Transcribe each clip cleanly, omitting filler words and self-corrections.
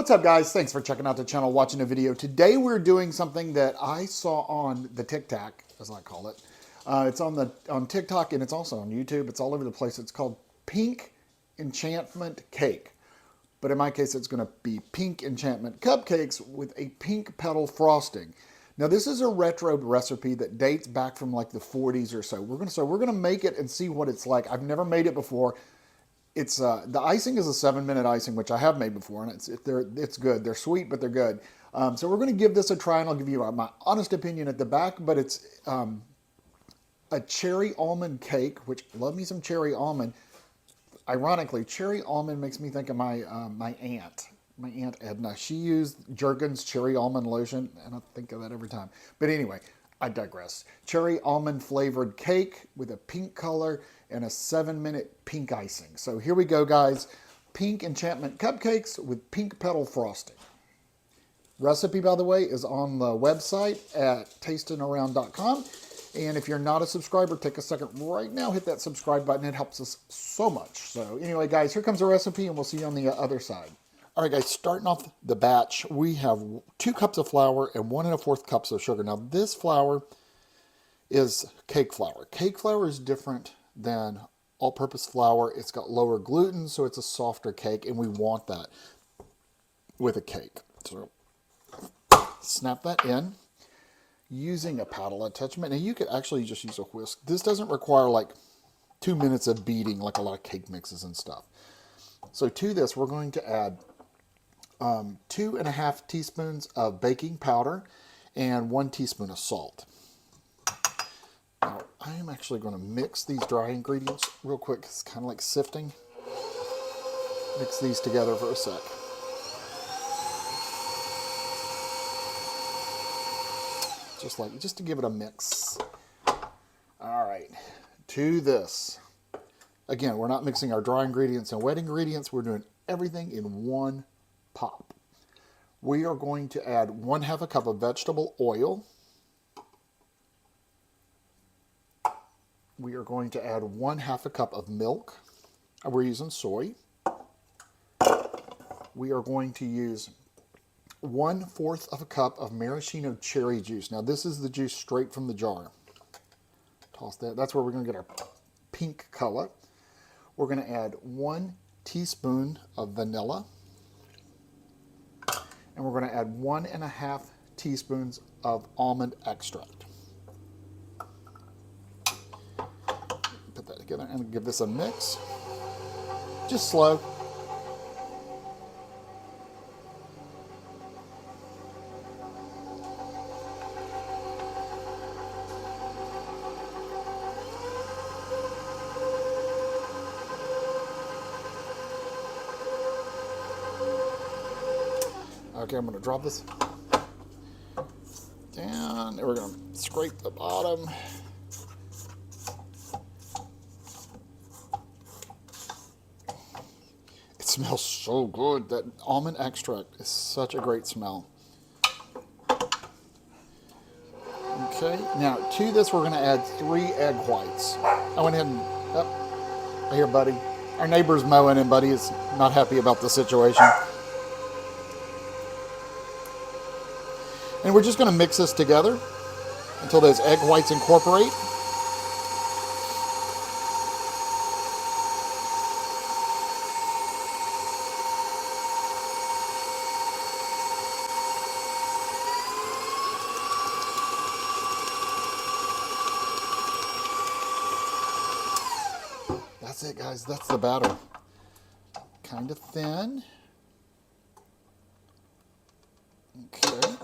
What's up, guys? Thanks for checking out the channel, watching the video. Today we're doing something that I saw on the TikTok, as I call it. It's on TikTok and it's also on YouTube. It's all over the place. It's called Pink Enchantment Cake. But in my case, it's going to be Pink Enchantment Cupcakes with a pink petal frosting. Now, this is a retro recipe that dates back from like the 40s or so. We're gonna make it and see what it's like. I've never made it before. It's the icing is a 7-minute icing, which I have made before, and it's good. They're sweet, but they're good. So we're going to give this a try, and I'll give you my honest opinion at the back. But it's a cherry almond cake, which love me some cherry almond. Ironically, cherry almond makes me think of my Aunt Edna. She used Jergens cherry almond lotion, and I think of that every time. But anyway, I digress. Cherry almond flavored cake with a pink color and a 7-minute pink icing. So here we go, guys. Pink Enchantment Cupcakes with pink petal frosting. Recipe, by the way, is on the website at tastingaround.com. And if you're not a subscriber, take a second right now, hit that subscribe button. It helps us so much. So anyway, guys, here comes the recipe, and we'll see you on the other side. All right, guys, starting off the batch, we have 2 cups of flour and 1 1/4 cups of sugar. Now, this flour is cake flour. Cake flour is different than all-purpose flour. It's got lower gluten, so it's a softer cake, and we want that with a cake. So snap that in using a paddle attachment. Now, you could actually just use a whisk. This doesn't require like 2 minutes of beating like a lot of cake mixes and stuff. So to this, we're going to add 2 1/2 teaspoons of baking powder and 1 teaspoon of salt. Now, I am actually going to mix these dry ingredients real quick. It's kind of like sifting. Mix these together for a sec. Just to give it a mix. All right, to this. Again, we're not mixing our dry ingredients and wet ingredients. We're doing everything in one pop. We are going to add 1/2 cup of vegetable oil. We are going to add 1/2 cup of milk. We're using soy. We are going to use 1/4 cup of maraschino cherry juice. Now, this is the juice straight from the jar. Toss that. That's where we're going to get our pink color. We're going to add 1 teaspoon of vanilla. And we're going to add 1 1/2 teaspoons of almond extract. Put that together and give this a mix. Just slow. Okay, I'm going to drop this down, and we're going to scrape the bottom. It smells so good. That almond extract is such a great smell. Okay, now to this we're going to add 3 egg whites. I went ahead and, right here, buddy. Our neighbor's mowing, and Buddy is not happy about the situation. And we're just going to mix this together until those egg whites incorporate. That's it, guys. That's the batter. Kind of thin. Okay.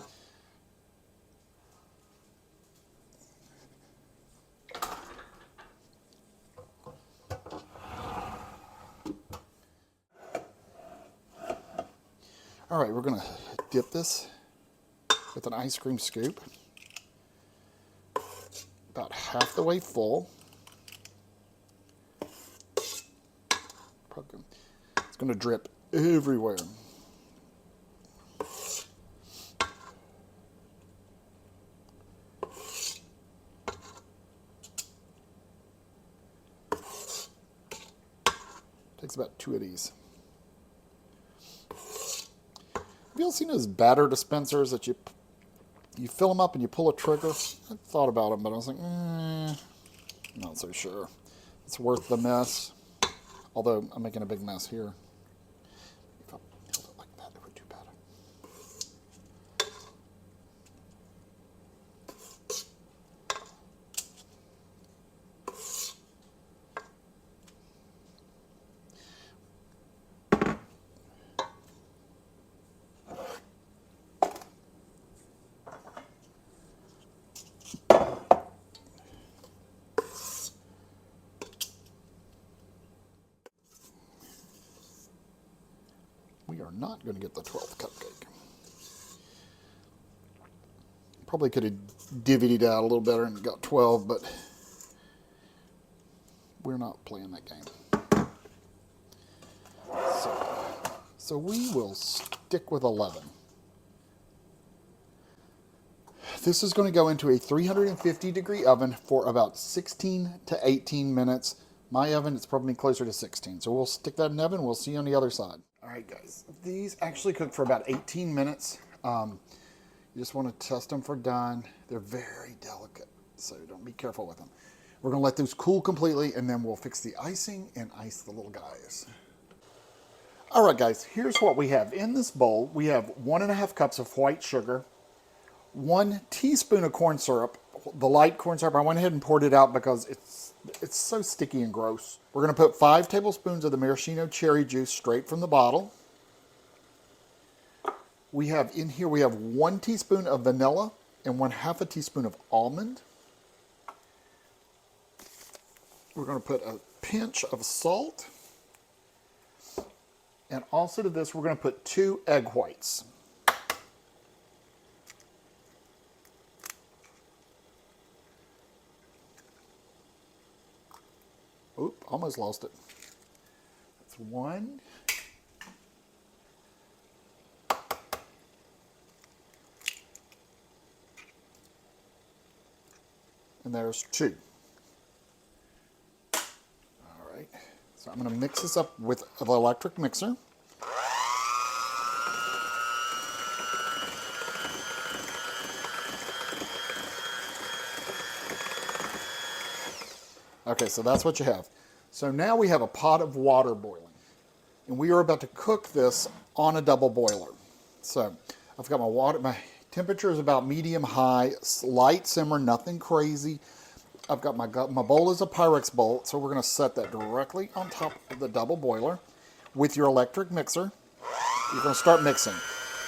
All right, we're going to dip this with an ice cream scoop. About half the way full. It's going to drip everywhere. Takes about 2 of these. Have you all seen those batter dispensers that you fill them up and you pull a trigger? I thought about it, but I was like, not so sure. It's worth the mess. Although I'm making a big mess here. If I held it like that, it would do better. We are not going to get the 12th cupcake. Probably could have divvied it out a little better and got 12, but we're not playing that game. So we will stick with 11. This is going to go into a 350 degree oven for about 16 to 18 minutes. My oven is probably closer to 16. So we'll stick that in the oven. We'll see you on the other side. All right, guys. These actually cook for about 18 minutes. You just want to test them for done. They're very delicate, so don't be careful with them. We're going to let those cool completely, and then we'll fix the icing and ice the little guys. All right, guys. Here's what we have. In this bowl, we have 1.5 cups of white sugar, 1 teaspoon of corn syrup, the light corn syrup. I went ahead and poured it out because it's so sticky and gross. We're going to put 5 tablespoons of the maraschino cherry juice straight from the bottle. We have 1 teaspoon of vanilla and 1/2 teaspoon of almond. We're going to put a pinch of salt. And also to this, we're going to put 2 egg whites. Oop, almost lost it. That's 1. And there's 2. All right, so I'm going to mix this up with the electric mixer. Okay, so that's what you have. So now we have a pot of water boiling. And we are about to cook this on a double boiler. So I've got my water, my temperature is about medium high, light simmer, nothing crazy. I've got my bowl is a Pyrex bowl, so we're going to set that directly on top of the double boiler with your electric mixer. You're going to start mixing.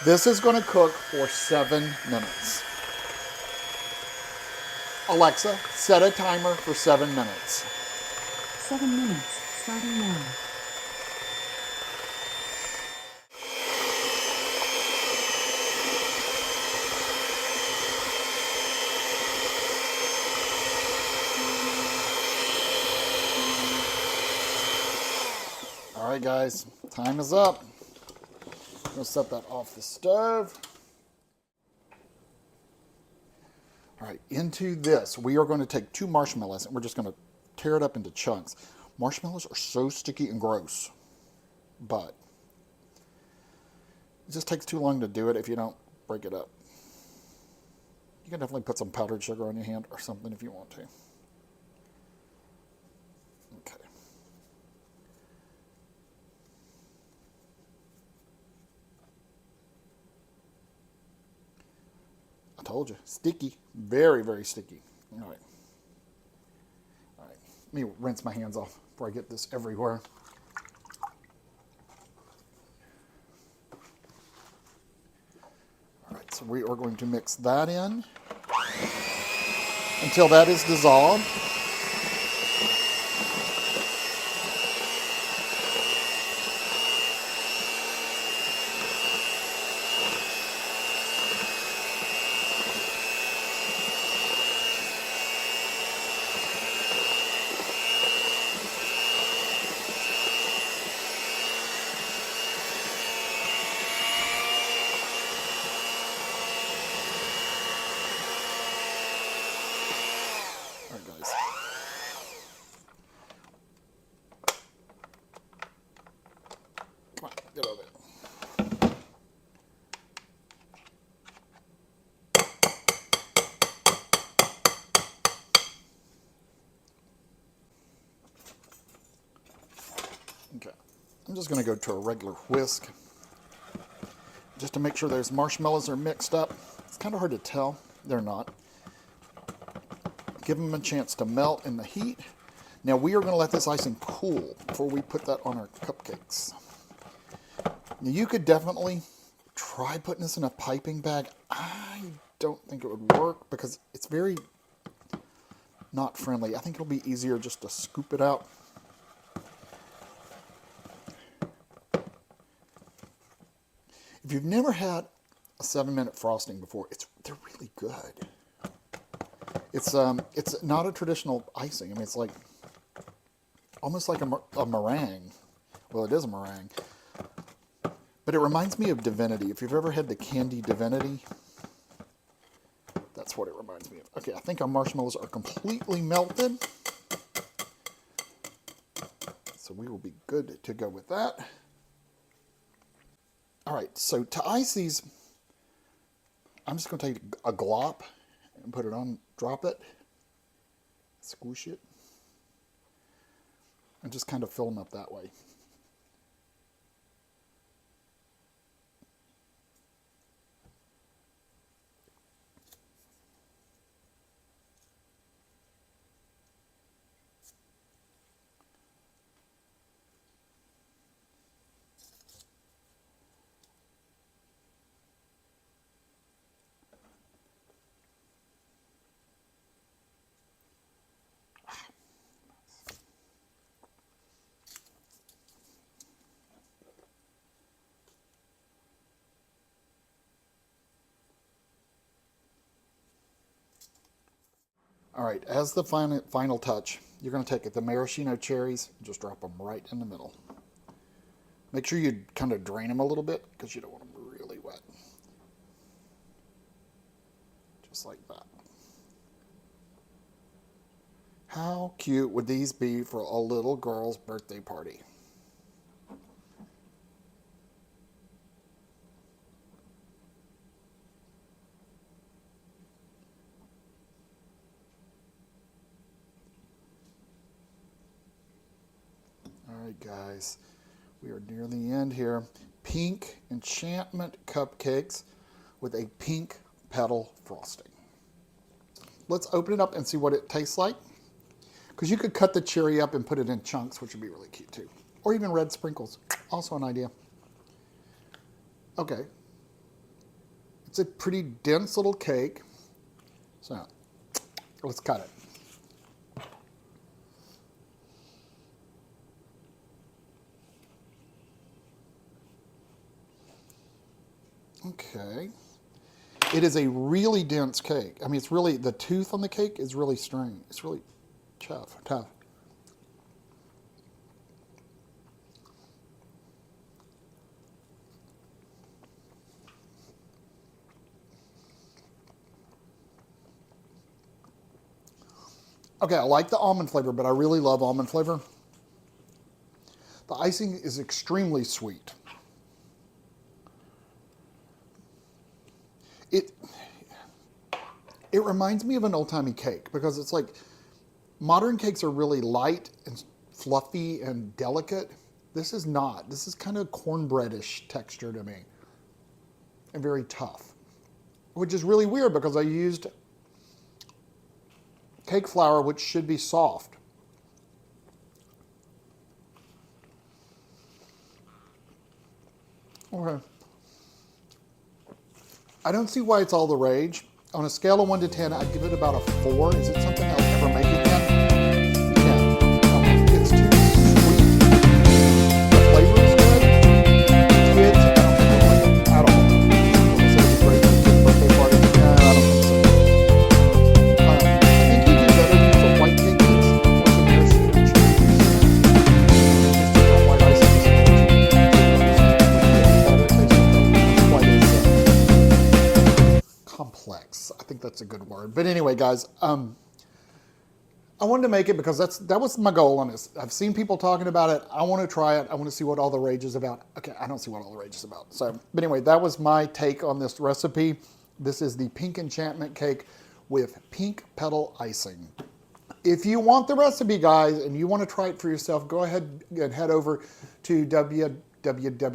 This is going to cook for 7 minutes. Alexa, set a timer for 7 minutes. 7 minutes, starting now. All right, guys, time is up. I'm going to set that off the stove. All right, into this, we are going to take 2 marshmallows and we're just going to tear it up into chunks. Marshmallows are so sticky and gross, but it just takes too long to do it if you don't break it up. You can definitely put some powdered sugar on your hand or something if you want to. Okay. I told you, sticky, very, very sticky. All right. All right, let me rinse my hands off before I get this everywhere. All right, so we are going to mix that in until that is dissolved. Come on, get over it. just going to go to a regular whisk just to make sure those marshmallows are mixed up. It's kind of hard to tell. They're not. Give them a chance to melt in the heat. Now we are going to let this icing cool before we put that on our cupcakes. Now you could definitely try putting this in a piping bag. I don't think it would work because it's very not friendly. I think it'll be easier just to scoop it out. If you've never had a 7-minute frosting before, they're really good. It's not a traditional icing. I mean, it's like almost like a meringue. Well, it is a meringue. But it reminds me of Divinity. If you've ever had the candy Divinity, that's what it reminds me of. Okay, I think our marshmallows are completely melted. So we will be good to go with that. All right, so to ice these, I'm just going to take a glop and put it on, drop it, squish it, and just kind of fill them up that way. All right, as the final touch, you're going to take the maraschino cherries and just drop them right in the middle. Make sure you kind of drain them a little bit because you don't want them really wet. Just like that. How cute would these be for a little girl's birthday party? All right, guys, we are near the end here. Pink Enchantment Cupcakes with a pink petal frosting. Let's open it up and see what it tastes like. Because you could cut the cherry up and put it in chunks, which would be really cute too. Or even red sprinkles, also an idea. Okay. It's a pretty dense little cake. So let's cut it. Okay. It is a really dense cake. I mean, it's really, the tooth on the cake is really stringy. It's really tough. Okay, I like the almond flavor, but I really love almond flavor. The icing is extremely sweet. It reminds me of an old-timey cake because it's like modern cakes are really light and fluffy and delicate. This is not. This is kind of cornbreadish texture to me and very tough, which is really weird because I used cake flour, which should be soft. Okay. I don't see why it's all the rage. On a scale of 1 to 10, I'd give it about a 4. Is it something I'll ever make again? Yeah. It's too sweet. The flavor is good. Kids, I don't think they'll like it at all. Is it a great kid's birthday party? No, I don't think so. I think you do better use a white cake mix or some maraschino cherries. Just take a white icing and some complex. I think that's a good word. But anyway, guys, I wanted to make it because that was my goal on this. I've seen people talking about it. I want to try it. I want to see what all the rage is about. Okay, I don't see what all the rage is about. So, but anyway, that was my take on this recipe. This is the Pink Enchantment cake with pink petal icing. If you want the recipe, guys, and you want to try it for yourself, go ahead and head over to www.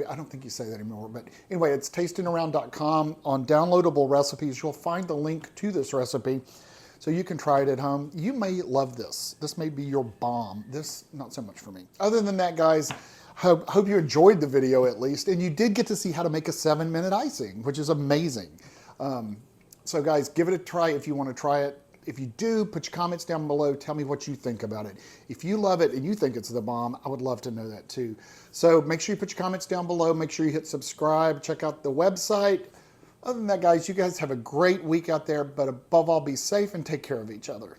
I don't think you say that anymore, but anyway, it's tastingaround.com. On downloadable recipes, you'll find the link to this recipe so you can try it at home. You may love this. This may be your bomb. This, not so much for me. Other than that, guys, hope you enjoyed the video at least, and you did get to see how to make a 7-minute icing, which is amazing. So guys, give it a try if you want to try it. If you do, put your comments down below. Tell me what you think about it. If you love it and you think it's the bomb, I would love to know that too. So make sure you put your comments down below. Make sure you hit subscribe. Check out the website. Other than that, guys, you guys have a great week out there. But above all, be safe and take care of each other.